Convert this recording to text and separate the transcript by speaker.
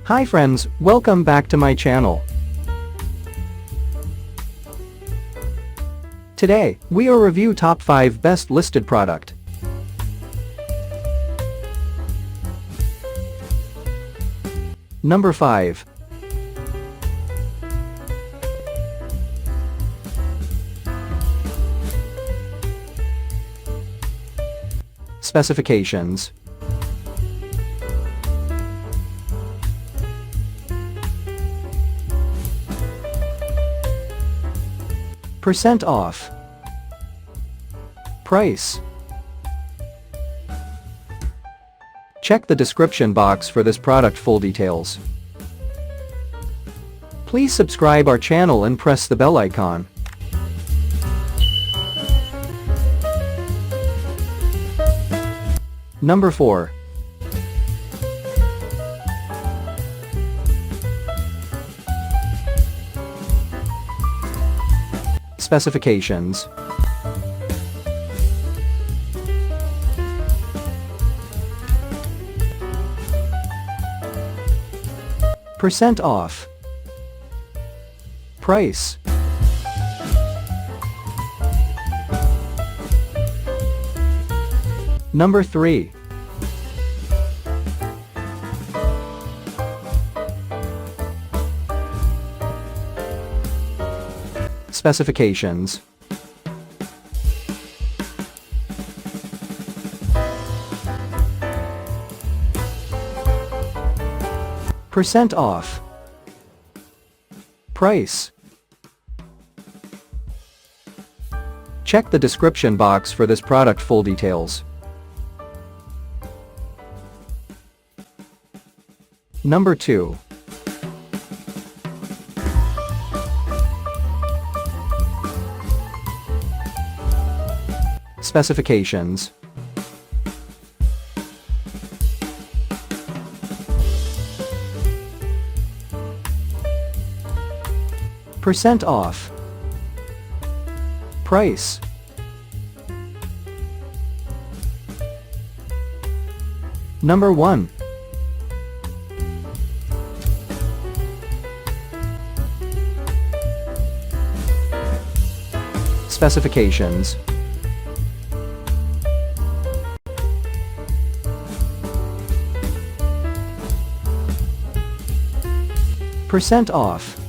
Speaker 1: Hi friends, welcome back to my channel. Today, we will review top 5 best listed product. Number 5. Specifications. Percent off. Price. Check the description box for this product full details. Please subscribe our channel and press the bell icon. Number 4. Specifications. Percent off. Price. Number 3. Specifications. Percent off. Price. Check the description box for this product full details. Number 2. Specifications. Percent off. Price. Number 1. Specifications. Percent off.